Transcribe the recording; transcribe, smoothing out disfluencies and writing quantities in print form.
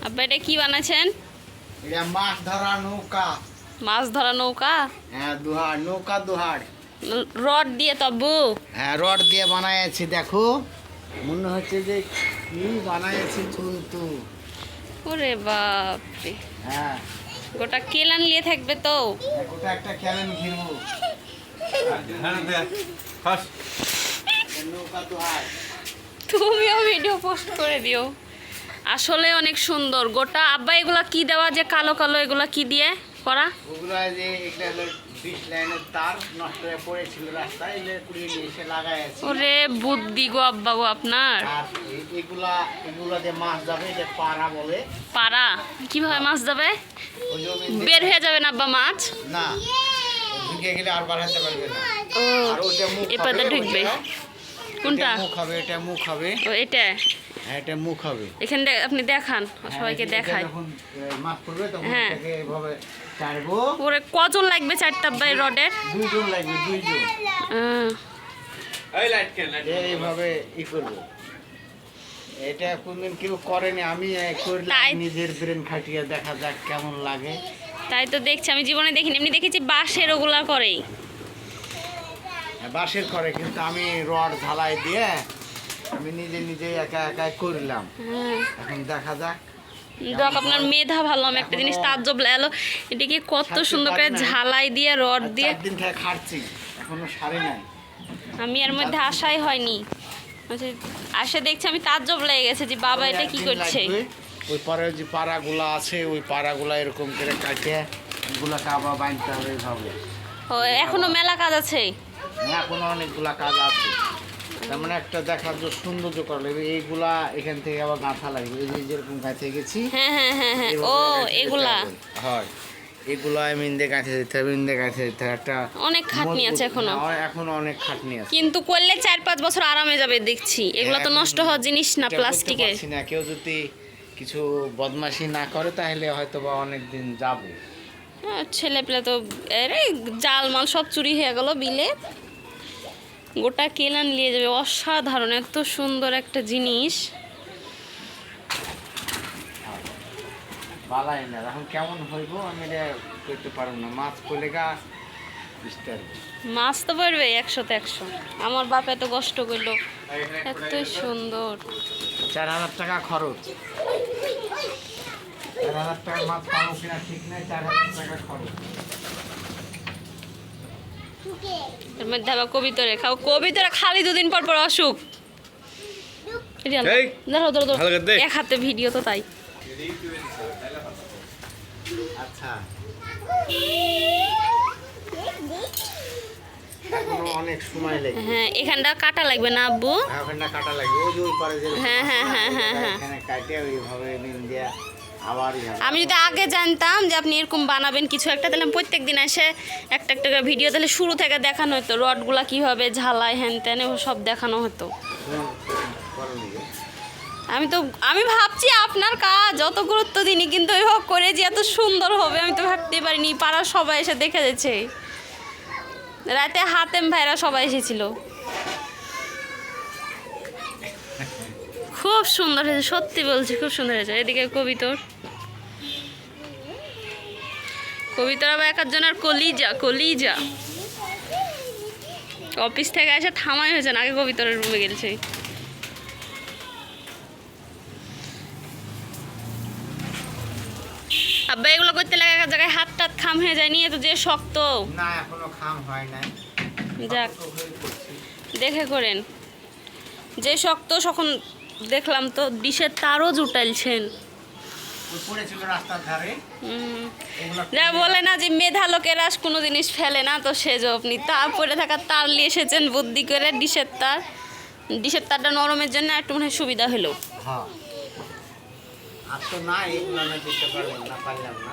আপনি এটা কি বানাচ্ছেন? এটা মাছ ধরা নৌকা। মাছ ধরা নৌকা? হ্যাঁ, দুহাড় নৌকা, দুহাড়। রড দিয়ে তব্বু? হ্যাঁ, রড দিয়ে বানাইছি। দেখো, মনে হচ্ছে যে কি বানাইছি কিন্তু। ওরে বাপ রে, হ্যাঁ, গোটা কেলান নিয়ে থাকবে তো। ওটা একটা খেলেন ঘিরবো। নৌকা দুহাড়। তুমিও ভিডিও পোস্ট করে দিও। আসলে অনেক সুন্দর। গোটা আব্বা এগুলা কি দেওয়া যে কালো কালো, এগুলা কি দিয়ে করা? ওগুলা যে এগুলা হলো 20 লাইনের তার নষ্ট হয়ে পড়েছিল রাস্তায়, এগুলো কুড়িয়ে নিয়ে এসে লাগাই আছে। ওরে বুদ্ধি গো আব্বা গো আপনার। আর এগুলা যে মাছ যাবে, এটা পাড়া বলে। পারা কিভাবে মাছ যাবে? ওই জমি বের হয়ে যাবে না আব্বা মাছ? না, ঢুকে গেলে আর বার হতে পারবে না। ও, আর ওটা মুখ এপাতে হবে, ঢুকবে। ওইটা কোনটা? মুখ হবে, এটা মুখ হবে। ও এটা হ্যাঁ, এটা মুখ হবে। এখান থেকে আপনি দেখান, সবাইকে এটা দেখায়। যখন মাছ পড়বে তখন হ্যাঁ। এটাকে এভাবে চাড়বো। ওরে কজন লাগবে চারটা আব্বা এই রডের? দুইজন লাগবে, দুইজন। আহ, এইভাবে ই করবো। এটা কোনদিন কেউ করেনি, আমি করলাম তাই? নিজের ব্রেন খাটিয়ে, দেখা যাক কেমন লাগে। তাই তো দেখছি, আমি জীবনে দেখিনি। এমনি দেখেছি বাঁশের ওগুলা করেই। বাঁশের করে, কিন্তু আমি রড ঝালাই দিয়ে আমি নিজে নিজে একা একা করলাম। হ্যাঁ, এখন দেখা যাক। দেখ আপনার মেধা ভালো। আমি একটা জিনিস তাজ্জব লাগলো, এটাকে কত সুন্দর করে ঝালাই দিয়ে রড দিয়ে। 4 দিন থেকে খাটছি, এখনো সারি নাই। আমি এর মধ্যে আশাই হয়নি, আসে দেখছি আমি তাজ্জব লেগে গেছে যে বাবা এটা কি একদিন করছে। লাগবে। ওই পরে যে পাড়াগুলা আছে, ওই পাড়াগুলা এরকম করে কাটে এগুলাকে আবার বাঁধতে হবে এইভাবে। ও, এখনো মেলা কাজ আছে। এখনো অনেকগুলা কাজ আছে। তার মানে একটা দেখার যে সৌন্দর্য করা লাগবে, এইগুলা এখান থেকে আবার গাঁথা লাগবে। এই যে যেরকম গাঁথে গেছি, হ্যাঁ হ্যাঁ হ্যাঁ হ্যাঁ, ও এইভাবে গাঁথে এগুলা দিতে হবে। হয়, এগুলা মিন্দে গাঁথে দিতে হবে, মিন্দে গাঁথে দিতে হবে। একটা অনেক খাটনি আছে এখনো। এখনো অনেক খাটনি আছে। কিন্তু করলে 4-5 বছর আরামে যাবে দেখছি। এগুলা তো এখন নষ্ট হওয়ার জিনিস না, এটা বলতে প্লাস্টিকের। পারছি না, কেউ যদি কিছু বদমাশি না করে তাহলে হয়তো বা অনেক দিন যাবে। ছেলে পেলে তো আরে জাল মাল সব চুরি হয়ে গেল বিলে। গোটা কেলান নিয়ে যাবে। অসাধারণ, এত সুন্দর একটা জিনিস। বালাই না, এখন কেমন হইব আমি এটা করতে পারবো না। মাছ পড়লে গা বিস্তার। মাছ তো পড়বে 100-তে 100। আমার বাপ এত কষ্ট করলো, এত সুন্দর। 4000 টাকা খরচ। 4000 টাকা মাছ পাবো কিনা ঠিক নাই, 4000 টাকা খরচ। এর মধ্যে আবার কবিতরে খাও। কবিতরে খালি 2 দিন পর পর অসুখ। এই, ধরো ধরো ধরো, ভালো করে দে। এক হাতে ভিডিও তো তাই। আচ্ছা, এখনো অনেক সময় লাগবে। হ্যাঁ, এখানটা কাটা লাগবে না আব্বু? ওখানটা কাটা লাগবে, ওই যে ওই পারে যে হ্যাঁ, হ্যাঁ, হ্যাঁ, হ্যাঁ, হ্যাঁ। এখানে কাটে ওইভাবে নিন দিয়া আবার আমি যদি আগে জানতাম যে আপনি এরকম বানাবেন কিছু একটা, তাহলে প্রত্যেক দিন এসে একটা একটা করে ভিডিও তাহলে শুরু থেকে দেখানো হতো। রডগুলা কীভাবে ঝালাই হ্যান ত্যান সব দেখানো হতো। আমি ভাবছি আপনার কাজ অত গুরুত্ব দিইনি, কিন্তু ওই হোক করে যে এত সুন্দর হবে আমি তো ভাবতেই পারিনি। পাড়ার সবাই এসে দেখে যাচ্ছে। রাতে হাতেম ভাইরা সবাই এসেছিল। খুব সুন্দর হয়েছে, সত্যি বলছি, খুব সুন্দর হয়েছে। এদিকে কবিতর আবার এক একজনের কলিজা কলিজা। অফিস থেকে এসে থামাই হয়েছে না, আগে কবিতরের রুমে গেছে। আব্বা এগুলো করতে লাগে এক জায়গায় হাত টাত খাম হয়ে যায়নি? এত যে শক্ত। না, এখনো খাম হয় নাই। যাক, দেখে করেন। যে শক্ত, সখন দেখলাম তো ডিশের তারও জুটাইলছেন। পড়েছিল রাস্তার ধারে। যা বলে না যে মেধা লোকেরা কোনো জিনিস ফেলে না, তো সেজো আপনি তারপরে থাকা তার নিয়ে এসেছেন বুদ্ধি করে। ডিশের তারটা নরমের জন্য একটু মনে হয় সুবিধা হলো। হ্যাঁ, আর তো না, এগুলো আমি দিতে পারলাম না, পারলাম না।